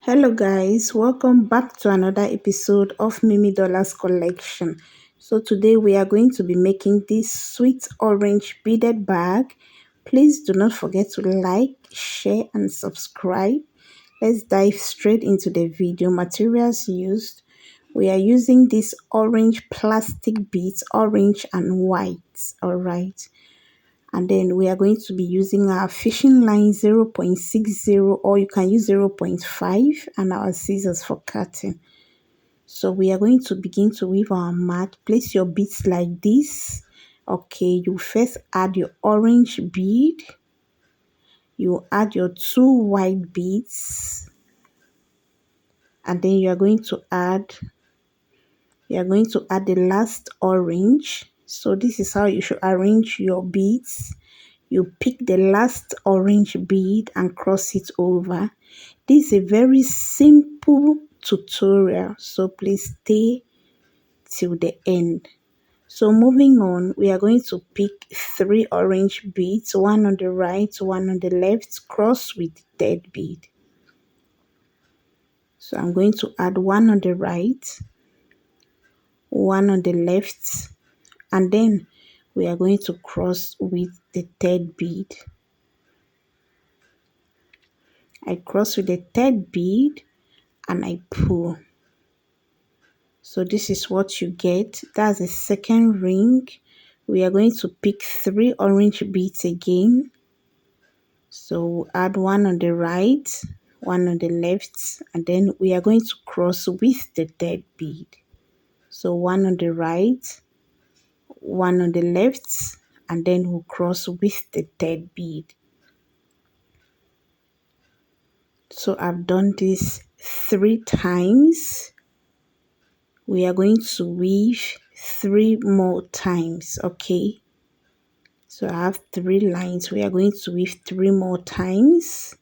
Hello guys, welcome back to another episode of Mimi Dollars Collection. So today we are going to be making this sweet orange beaded bag. Please do not forget to like, share and subscribe. Let's dive straight into the video. Materials used. We are using this orange plastic beads, orange and white. Alright. And then we are going to be using our fishing line 0.60, or you can use 0.5, and our scissors for cutting. So we are going to begin to weave our mat. Place your beads like this. Okay, you first add your orange bead. You add your 2 white beads. And then you are going to add the last orange. So this is how you should arrange your beads. You pick the last orange bead and cross it over. This is a very simple tutorial, so please stay till the end. So moving on, we are going to pick 3 orange beads, one on the right, one on the left, cross with the third bead. So I'm going to add one on the right, one on the left, and then we are going to cross with the third bead. I cross with the third bead and I pull. So this is what you get. That's the second ring. We are going to pick 3 orange beads again. So we'll add one on the right, one on the left, and then we are going to cross with the third bead. So one on the right, one on the left, and then we'll cross with the third bead. So I've done this 3 times. We are going to weave 3 more times, okay? So I have 3 lines. We are going to weave 3 more times.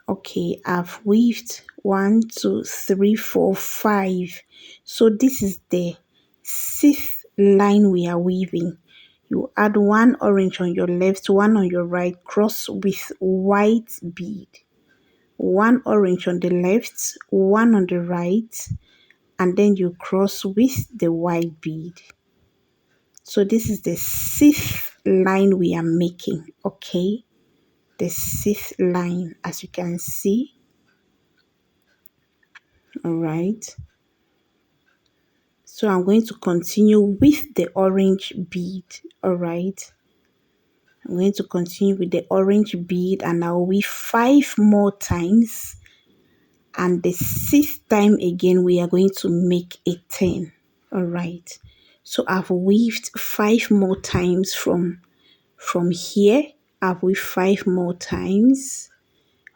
Okay, I've weaved 1, 2, 3, 4, 5. So this is the 6th line we are weaving. You add 1 orange on your left, 1 on your right, cross with white bead. 1 orange on the left, 1 on the right, and then you cross with the white bead. So this is the 6th line we are making, okay? The 6th line, as you can see. All right. So I'm going to continue with the orange bead, all right? I'm going to continue with the orange bead and I'll weave 5 more times. And the 6th time again, we are going to make a 10, all right? So I've weaved 5 more times from here. I've weaved 5 more times.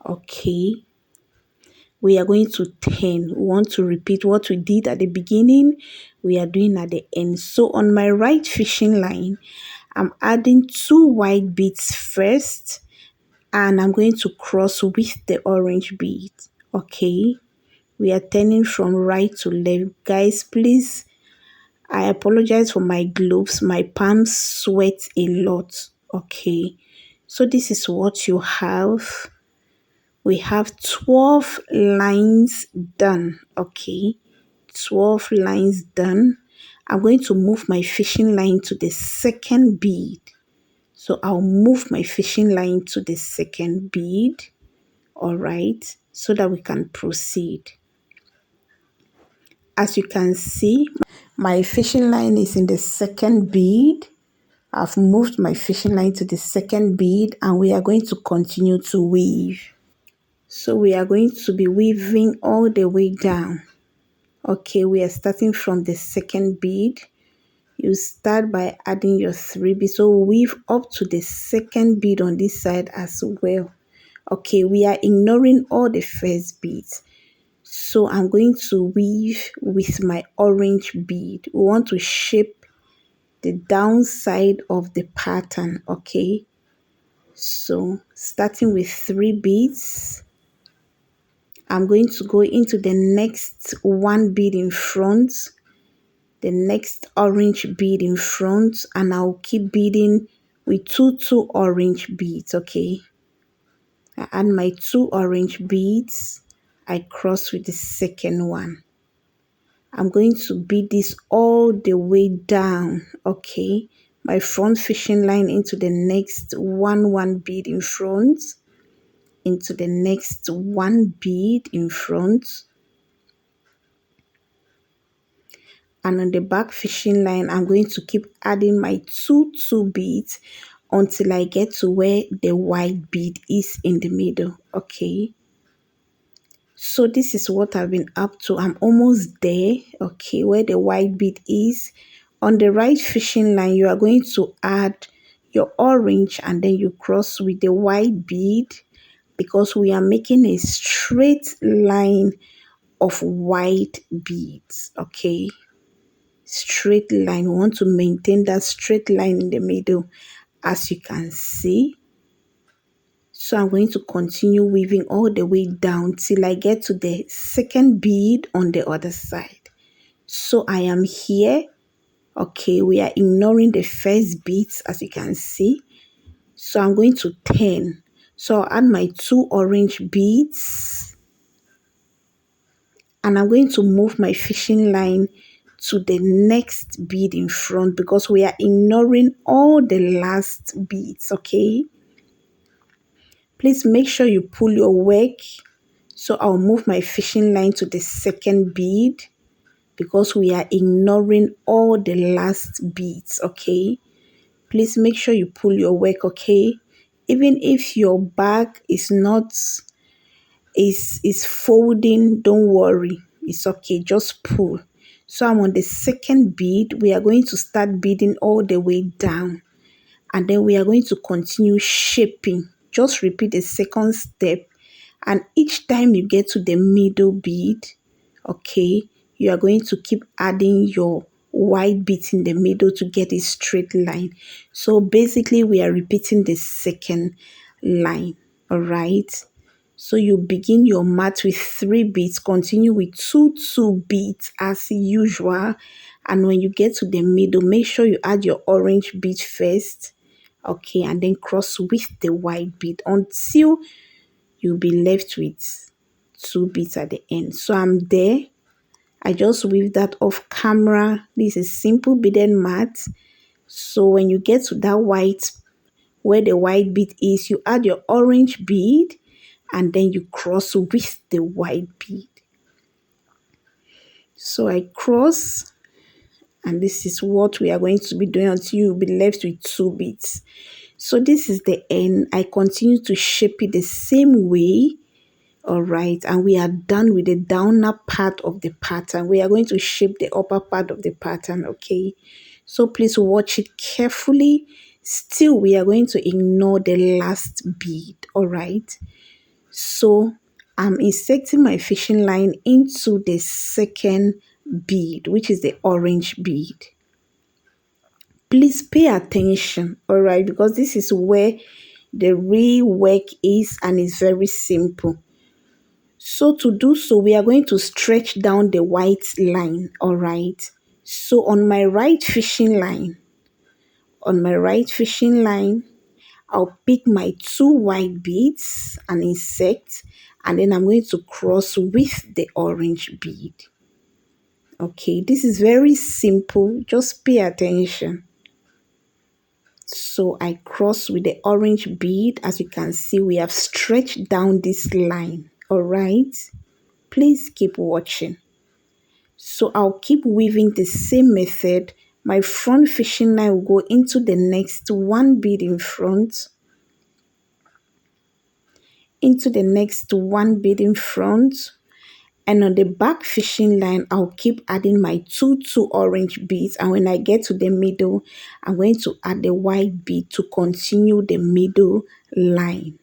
Okay. We are going to 10. We want to repeat what we did at the beginning. We are doing at the end. So on my right fishing line, I'm adding 2 white beads first. And I'm going to cross with the orange bead. Okay. We are turning from right to left. Guys, please, I apologize for my gloves. My palms sweat a lot. Okay. So this is what you have. We have 12 lines done. Okay. 12 lines done. I'm going to move my fishing line to the second bead. So I'll move my fishing line to the second bead. All right. So that we can proceed. As you can see, my fishing line is in the second bead. I've moved my fishing line to the second bead and we are going to continue to weave. So we are going to be weaving all the way down. Okay, we are starting from the second bead. You start by adding your 3 beads. So weave up to the second bead on this side as well. Okay, we are ignoring all the first beads. So I'm going to weave with my orange bead. We want to shape the downside of the pattern, okay? So starting with 3 beads, I'm going to go into the next 1 bead in front, the next orange bead in front, and I'll keep beading with 2 orange beads, okay? I add my 2 orange beads. I cross with the second one. I'm going to bead this all the way down, okay? My front fishing line into the next one bead in front, into the next one bead in front, and on the back fishing line I'm going to keep adding my two beads until I get to where the white bead is in the middle, okay? So this is what I've been up to. I'm almost there, okay, where the white bead is. On the right fishing line, you are going to add your orange and then you cross with the white bead because we are making a straight line of white beads, okay? Straight line. We want to maintain that straight line in the middle, as you can see. So I'm going to continue weaving all the way down till I get to the second bead on the other side. So I am here. Okay, we are ignoring the first beads, as you can see. So I'm going to turn. So I'll add my 2 orange beads. And I'm going to move my fishing line to the next bead in front because we are ignoring all the last beads, okay? Please make sure you pull your work. So I'll move my fishing line to the second bead because we are ignoring all the last beads, okay? Please make sure you pull your work, okay? Even if your bag is not is folding, don't worry. It's okay, just pull. So I'm on the second bead. We are going to start beading all the way down. And then we are going to continue shaping. Just repeat the second step. And each time you get to the middle bead, okay, you are going to keep adding your white beads in the middle to get a straight line. So basically, we are repeating the second line, all right? So you begin your mat with 3 beads, continue with two beads as usual. And when you get to the middle, make sure you add your orange bead first, okay, and then cross with the white bead until you'll be left with 2 beads at the end. So I'm there. I just weave that off camera. This is simple beaded mat. So when you get to that white, where the white bead is, you add your orange bead and then you cross with the white bead. So I cross, and this is what we are going to be doing until you'll be left with 2 beads. So this is the end. I continue to shape it the same way. All right, and we are done with the downer part of the pattern. We are going to shape the upper part of the pattern, okay? So please watch it carefully. Still, we are going to ignore the last bead, all right? So I'm inserting my fishing line into the second bead, which is the orange bead. Please pay attention, all right, because this is where the real work is and it's very simple. So to do so, we are going to stretch down the white line, all right? So on my right fishing line, I'll pick my 2 white beads and insert, and then I'm going to cross with the orange bead. Okay, this is very simple. Just pay attention. So I cross with the orange bead. As you can see, we have stretched down this line, all right? Please keep watching. So I'll keep weaving the same method. My front fishing line will go into the next 1 bead in front, into the next 1 bead in front, and on the back fishing line I'll keep adding my two orange beads, and when I get to the middle I'm going to add the white bead to continue the middle line.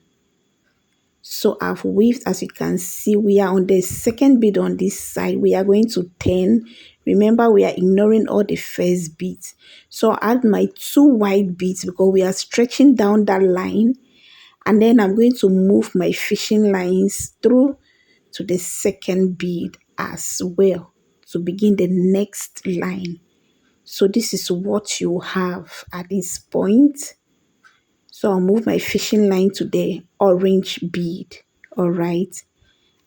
So I've weaved, as you can see, we are on the second bead on this side. We are going to turn. Remember, we are ignoring all the first beads. So I'll add my 2 white beads because we are stretching down that line. And then I'm going to move my fishing lines through to the second bead as well to begin the next line. So this is what you have at this point. So I'll move my fishing line to the orange bead. All right.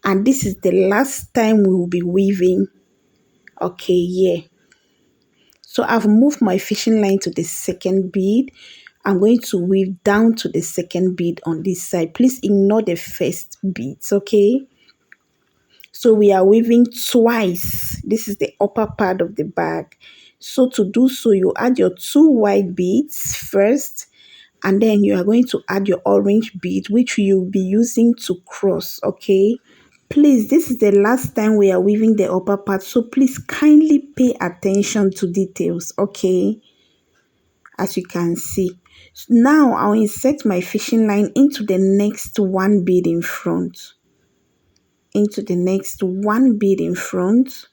And this is the last time we will be weaving. Okay, yeah. So I've moved my fishing line to the second bead. I'm going to weave down to the second bead on this side. Please ignore the first beads, okay? So we are weaving twice. This is the upper part of the bag. So to do so, you add your two white beads first, and then you are going to add your orange bead, which you'll be using to cross, okay? Please, this is the last time we are weaving the upper part, so please kindly pay attention to details, okay? As you can see. Now, I'll insert my fishing line into the next one bead in front. Into the next one bead in front.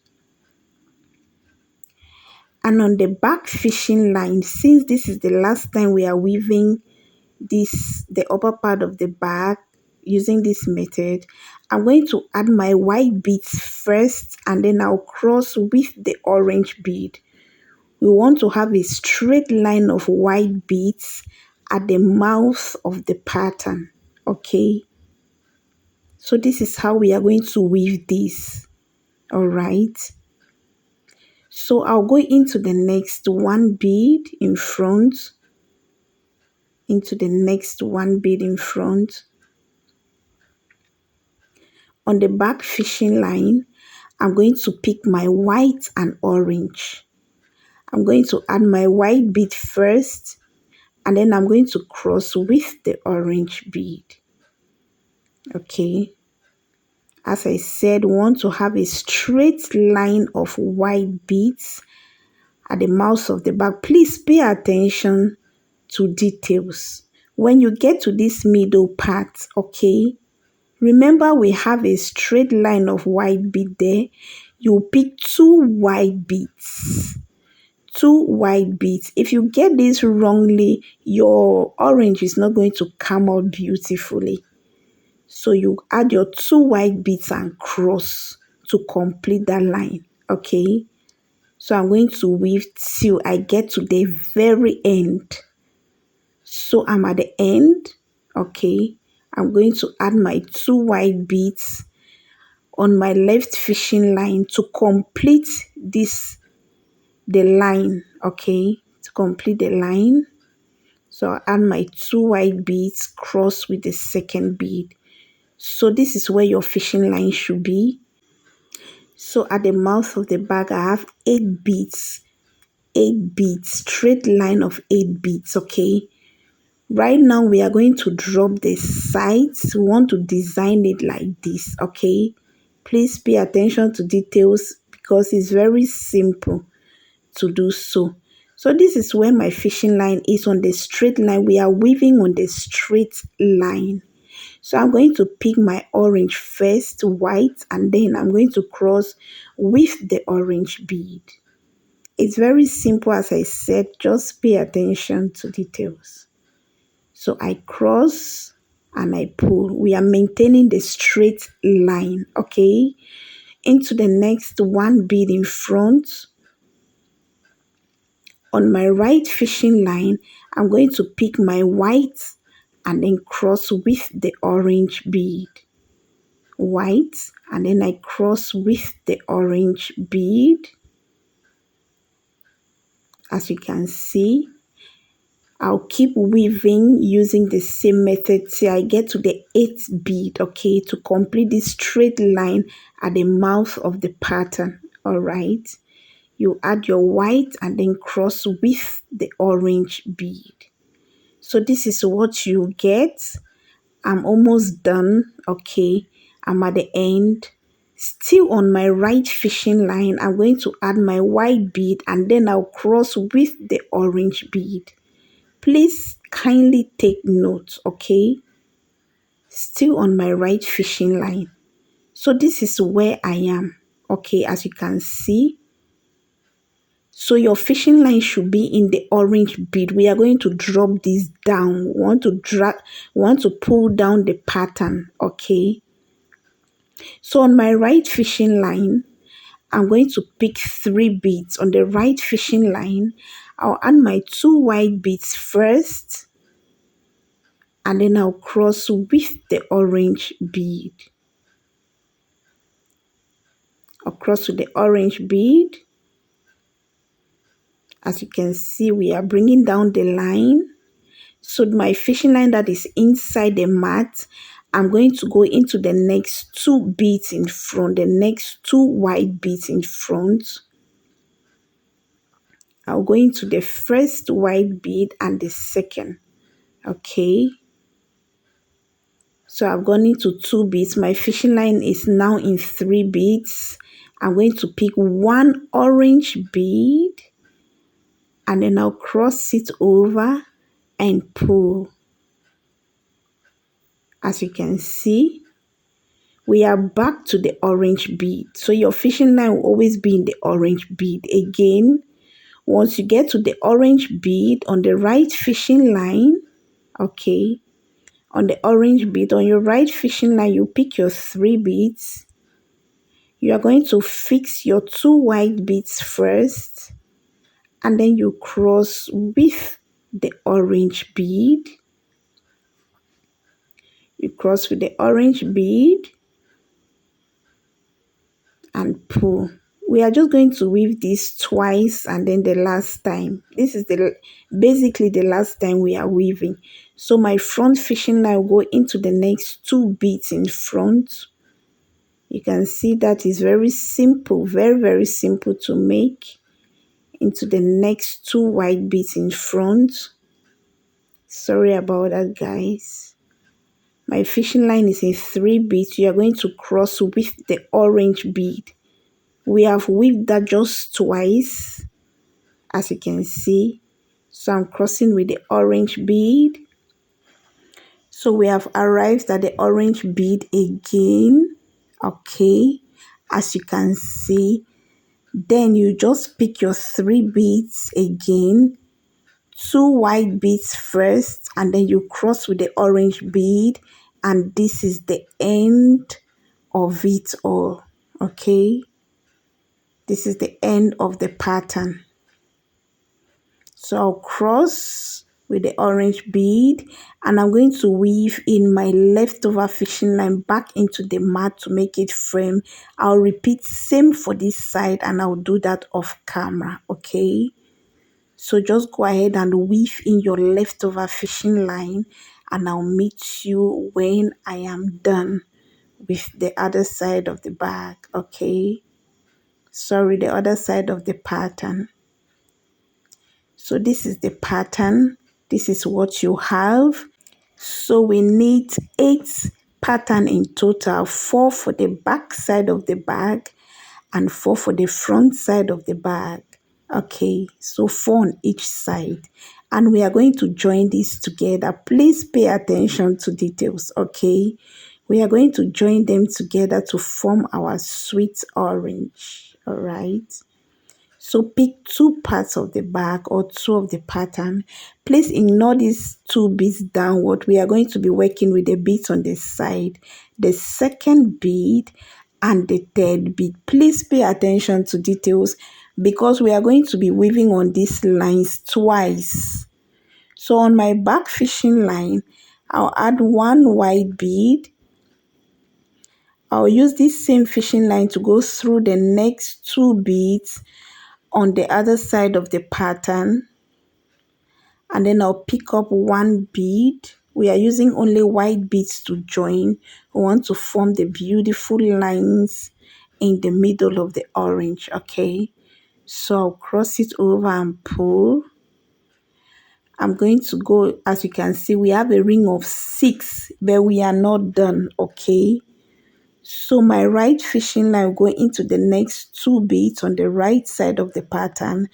And on the back fishing line, since this is the last time we are weaving the upper part of the bag using this method, I'm going to add my white beads first, and then I'll cross with the orange bead. We want to have a straight line of white beads at the mouth of the pattern, okay? So this is how we are going to weave this, all right? So I'll go into the next one bead in front, into the next one bead in front. On the back fishing line, I'm going to pick my white and orange. I'm going to add my white bead first, and then I'm going to cross with the orange bead. Okay. As I said, we want to have a straight line of white beads at the mouth of the bag. Please pay attention to details. When you get to this middle part, okay, remember we have a straight line of white bead there. You pick two white beads. Two white beads. If you get this wrongly, your orange is not going to come out beautifully. So you add your two white beads and cross to complete that line, okay? So I'm going to weave till I get to the very end. So I'm at the end, okay? I'm going to add my two white beads on my left fishing line to complete the line, okay? To complete the line. So I'll add my two white beads, cross with the second bead. So this is where your fishing line should be. So at the mouth of the bag, I have 8 beads. 8 beads, straight line of 8 beads, okay? Right now, we are going to drop the sides. We want to design it like this, okay? Please pay attention to details because it's very simple to do so. So this is where my fishing line is on the straight line. We are weaving on the straight line. So I'm going to pick my orange first, white, and then I'm going to cross with the orange bead. It's very simple, as I said, just pay attention to details. So I cross and I pull. We are maintaining the straight line, okay? Into the next one bead in front. On my right fishing line, I'm going to pick my white and then cross with the orange bead. White, and then I cross with the orange bead. As you can see, I'll keep weaving using the same method till I get to the 8th bead, okay, to complete this straight line at the mouth of the pattern, all right? You add your white and then cross with the orange bead. So this is what you get. I'm almost done, okay? I'm at the end. Still on my right fishing line, I'm going to add my white bead and then I'll cross with the orange bead. Please kindly take note, okay? Still on my right fishing line. So this is where I am, okay, as you can see. So your fishing line should be in the orange bead. We are going to drop this down. We want to pull down the pattern, okay? So on my right fishing line, I'm going to pick 3 beads. On the right fishing line, I'll add my 2 white beads first. and then I'll cross with the orange bead. I'll cross with the orange bead. As you can see, we are bringing down the line. So my fishing line that is inside the mat, I'm going to go into the next two beads in front, the next two white beads in front. I'll go into the first white bead and the second. Okay. So I've gone into two beads. My fishing line is now in three beads. I'm going to pick one orange bead and then I'll cross it over and pull. As you can see, we are back to the orange bead. So your fishing line will always be in the orange bead. Again, once you get to the orange bead on the right fishing line, okay, on the orange bead, on your right fishing line, you pick your three beads. You are going to fix your two white beads first, and then you cross with the orange bead. You cross with the orange bead and pull. We are just going to weave this twice and then the last time. This is basically the last time we are weaving. So my front fishing line will go into the next two beads in front. You can see that is very simple, very, very simple to make. Into the next two white beads in front. Sorry about that, guys. My fishing line is in three beads. You are going to cross with the orange bead. We have weaved that just twice, as you can see. So I'm crossing with the orange bead. So we have arrived at the orange bead again. Okay, as you can see. Then you just pick your three beads again. Two white beads first, and then you cross with the orange bead, and this is the end of it all. Okay, this is the end of the pattern. So I'll cross with the orange bead, and I'm going to weave in my leftover fishing line back into the mat to make it firm. I'll repeat same for this side, and I'll do that off camera. Okay, so just go ahead and weave in your leftover fishing line, and I'll meet you when I am done with the other side of the bag. Okay, sorry, the other side of the pattern. So this is the pattern. This is what you have. So we need 8 pattern in total, 4 for the back side of the bag and 4 for the front side of the bag. Okay, so 4 on each side. And we are going to join these together. Please pay attention to details, okay? We are going to join them together to form our sweet orange, all right? So pick 2 parts of the bag or 2 of the pattern. Please ignore these 2 beads downward. We are going to be working with the beads on the side, the second bead and the third bead. Please pay attention to details because we are going to be weaving on these lines twice. So on my back fishing line, I'll add 1 white bead. I'll use this same fishing line to go through the next 2 beads on the other side of the pattern, and then I'll pick up 1 bead. We are using only white beads to join. We want to form the beautiful lines in the middle of the orange. Okay, so I'll cross it over and pull. I'm going to go, as you can see, we have a ring of 6, but we are not done. Okay, so my right fishing line will go into the next 2 beads on the right side of the pattern,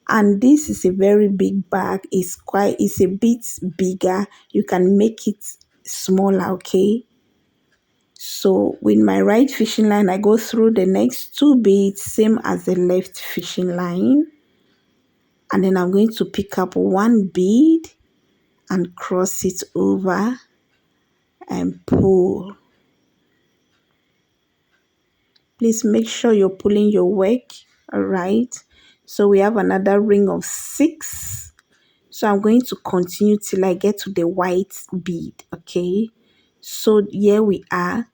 and this is a very big bag. It's a bit bigger. You can make it smaller. Okay, so with my right fishing line, I go through the next 2 beads same as the left fishing line, and then I'm going to pick up 1 bead and cross it over and pull. Please make sure you're pulling your work. All right, so we have another ring of 6. So I'm going to continue till I get to the white bead. Okay, so here we are.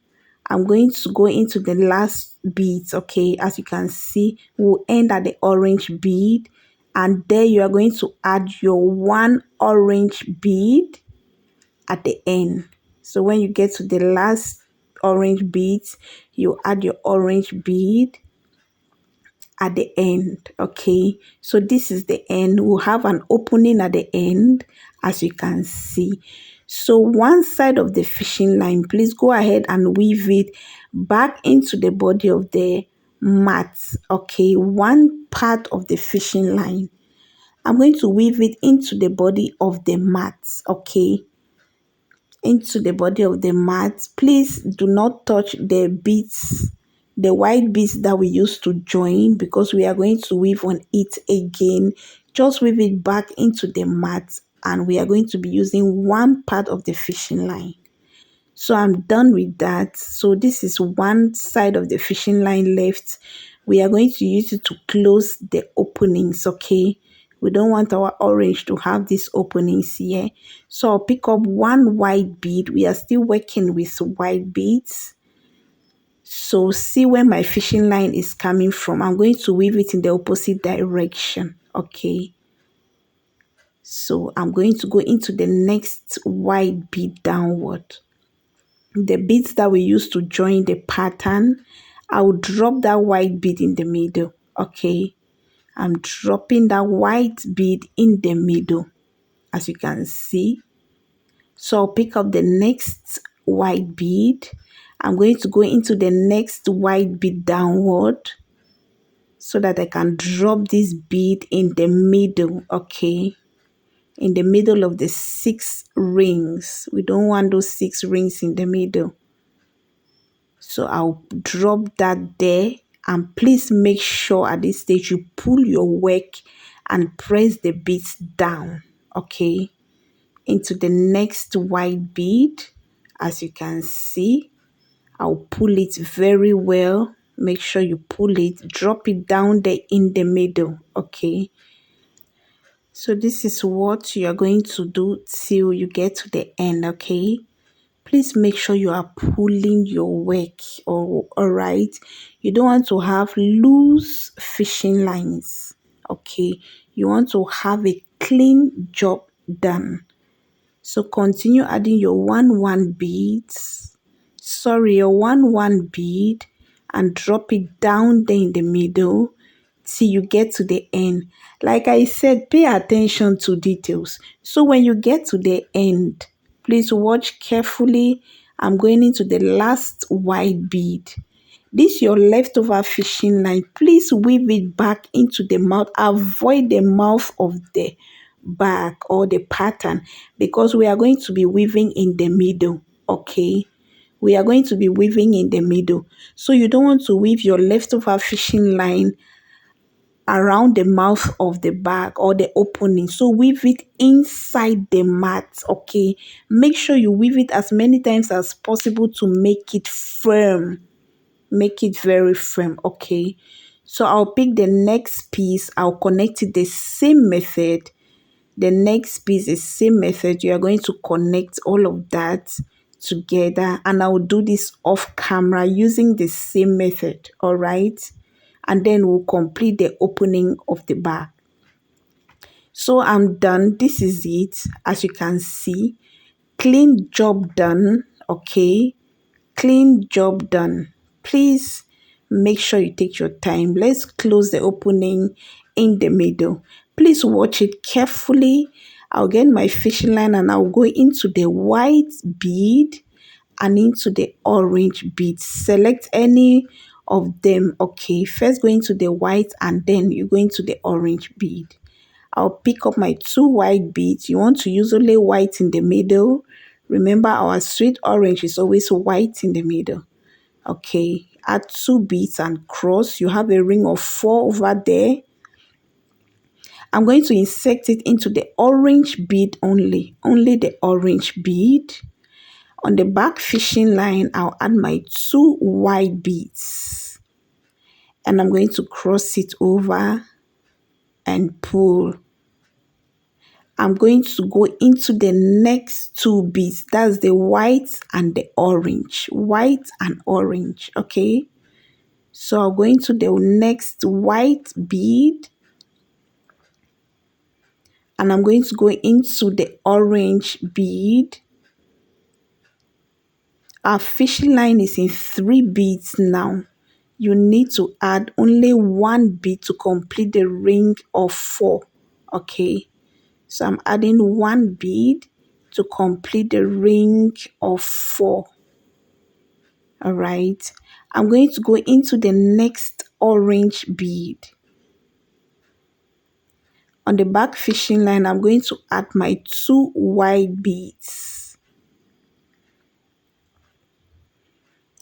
I'm going to go into the last beads. Okay, as you can see, we'll end at the orange bead, and there you are going to add your one orange bead at the end. So when you get to the last orange beads, you add your orange bead at the end. Okay, so this is the end. We'll have an opening at the end, as you can see. So one side of the fishing line, please go ahead and weave it back into the body of the mat. Okay, one part of the fishing line, I'm going to weave it into the body of the mat. Okay, into the body of the mat. Please do not touch the beads, the white beads that we used to join, because we are going to weave on it again. Just weave it back into the mat, and we are going to be using one part of the fishing line. So I'm done with that. So this is one side of the fishing line left. We are going to use it to close the openings. Okay, we don't want our orange to have these openings here. So I'll pick up one white bead. We are still working with white beads. So see where my fishing line is coming from. I'm going to weave it in the opposite direction. Okay, so I'm going to go into the next white bead downward. The beads that we use to join the pattern, I will drop that white bead in the middle. Okay, I'm dropping that white bead in the middle, as you can see. So I'll pick up the next white bead. I'm going to go into the next white bead downward, so that I can drop this bead in the middle. Okay, in the middle of the 6 rings. We don't want those 6 rings in the middle. So I'll drop that there, and please make sure at this stage you pull your work and press the beads down, okay, into the next white bead. As you can see, I'll pull it very well. Make sure you pull it, drop it down there in the middle, okay. So this is what you are going to do till you get to the end, okay. Please make sure you are pulling your work, or all right. You don't want to have loose fishing lines. Okay, you want to have a clean job done. So continue adding your one beads, your one bead, and drop it down there in the middle till you get to the end. Like I said, pay attention to details. So when you get to the end, please watch carefully. I'm going into the last white bead. This your leftover fishing line. Please weave it back into the mouth. Avoid the mouth of the bag or the pattern, because we are going to be weaving in the middle. Okay, we are going to be weaving in the middle. So you don't want to weave your leftover fishing line around the mouth of the bag or the opening. So weave it inside the mat. Okay, make sure you weave it as many times as possible to make it firm. Make it very firm. Okay, so I'll pick the next piece. I'll connect it the same method. The next piece is same method. You are going to connect all of that together, and I will do this off camera using the same method. All right, and then we'll complete the opening of the bag. So I'm done. This is it. As you can see, clean job done. Okay, clean job done. Please make sure you take your time. Let's close the opening in the middle. Please watch it carefully. I'll get my fishing line, and I'll go into the white bead and into the orange bead. Select any of them. Okay, first go into the white, and then you go into the orange bead. I'll pick up my 2 white beads. You want to use only white in the middle. Remember, our sweet orange is always white in the middle. Okay, add 2 beads and cross. You have a ring of 4 over there. I'm going to insert it into the orange bead only the orange bead. On the back fishing line, I'll add my 2 white beads, and I'm going to cross it over and pull. I'm going to go into the next two beads. That's the white and the orange. White and orange, okay? So I'll go into the next white bead and I'm going to go into the orange bead. Our fishing line is in 3 beads now. You need to add only 1 bead to complete the ring of 4, okay? So I'm adding 1 bead to complete the ring of 4. All right. I'm going to go into the next orange bead. On the back fishing line, I'm going to add my 2 white beads.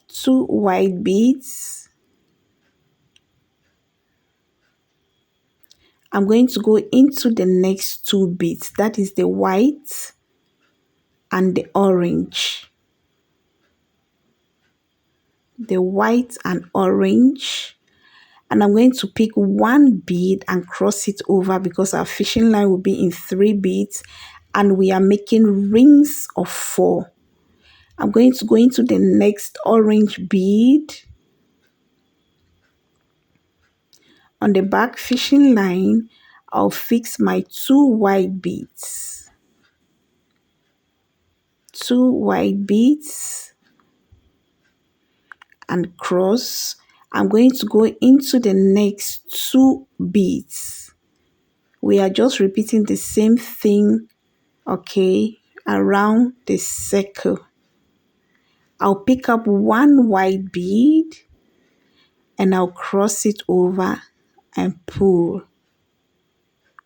2 white beads. I'm going to go into the next 2 beads. That is the white and the orange. The white and orange. And I'm going to pick 1 bead and cross it over because our fishing line will be in 3 beads and we are making rings of 4. I'm going to go into the next orange bead. On the back fishing line, I'll fix my 2 white beads. 2 white beads and cross. I'm going to go into the next 2 beads. We are just repeating the same thing, okay, around the circle. I'll pick up 1 white bead and I'll cross it over and pull.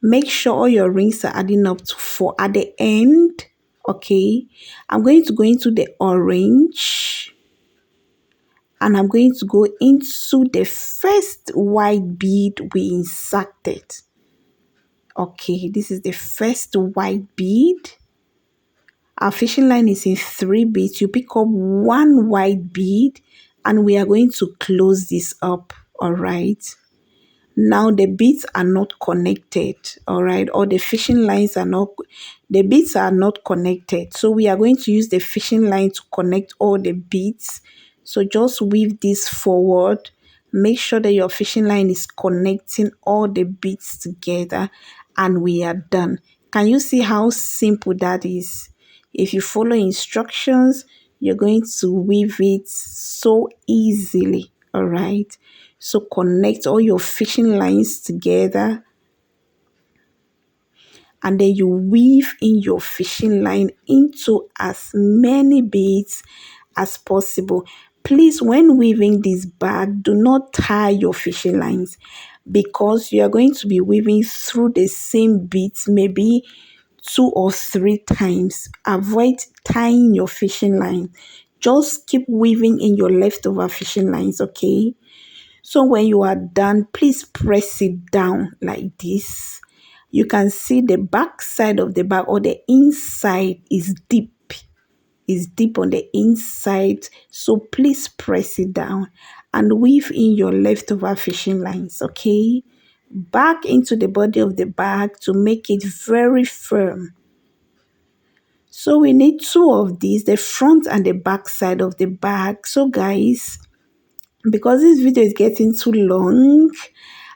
Make sure all your rings are adding up to 4 at the end, okay? I'm going to go into the orange and I'm going to go into the first white bead we inserted. Okay, this is the first white bead. Our fishing line is in 3 beads. You pick up 1 white bead and we are going to close this up, all right? Now the beads are not connected, all right? Or the fishing lines are not, the beads are not connected. So we are going to use the fishing line to connect all the beads. So just weave this forward. Make sure that your fishing line is connecting all the beads together and we are done. Can you see how simple that is? If you follow instructions, you're going to weave it so easily, all right? So connect all your fishing lines together and then you weave in your fishing line into as many beads as possible. Please, when weaving this bag, do not tie your fishing lines because you are going to be weaving through the same beads maybe 2 or 3 times. Avoid tying your fishing line. Just keep weaving in your leftover fishing lines, okay? So when you are done, please press it down like this. You can see the back side of the bag or the inside is deep. Is deep on the inside. So please press it down and weave in your leftover fishing lines, okay? Back into the body of the bag to make it very firm. So we need 2 of these, the front and the back side of the bag. So guys, because this video is getting too long,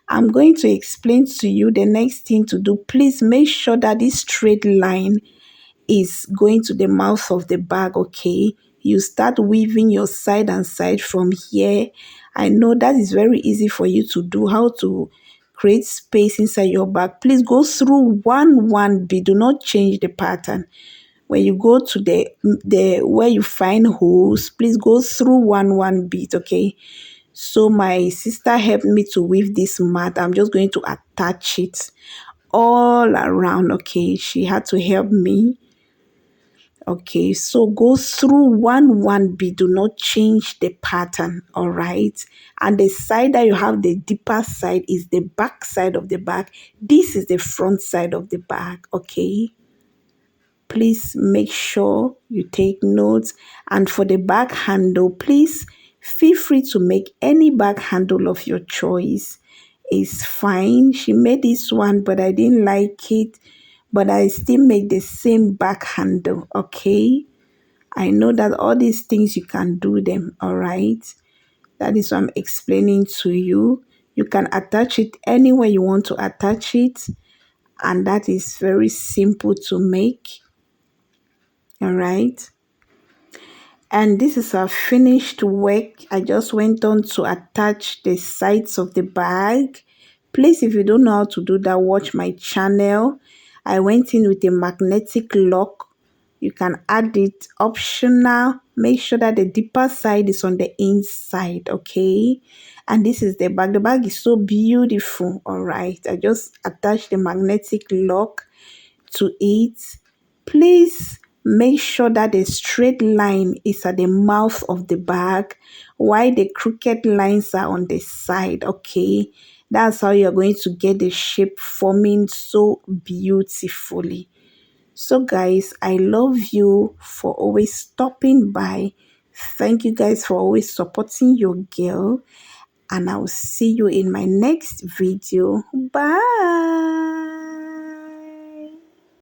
I'm going to explain to you the next thing to do. Please make sure that this straight line is going to the mouth of the bag, okay? You start weaving your side and side from here. I know that is very easy for you to do, how to create space inside your bag. Please go through one bead. Do not change the pattern. When you go to the where you find holes, please go through one bead, okay? So my sister helped me to weave this mat. I'm just going to attach it all around, okay? She had to help me. Okay, so go through one bead. Do not change the pattern, all right? And the side that you have, the deeper side, is the back side of the bag. This is the front side of the bag, okay? Please make sure you take notes. And for the bag handle, please feel free to make any bag handle of your choice. It's fine. She made this one, but I didn't like it. but I still make the same back handle, okay? I know that all these things you can do them, all right? That is what I'm explaining to you. You can attach it anywhere you want to attach it, and that is very simple to make, all right? And this is our finished work. I just went on to attach the sides of the bag. Please, if you don't know how to do that, watch my channel. I went in with a magnetic lock. You can add it optional. Make sure that the deeper side is on the inside, okay? And this is the bag. The bag is so beautiful, all right? I just attached the magnetic lock to it. Please make sure that the straight line is at the mouth of the bag while the crooked lines are on the side, okay? That's how you're going to get the shape forming so beautifully. So guys, I love you for always stopping by. Thank you guys for always supporting your girl, and I'll see you in my next video. Bye.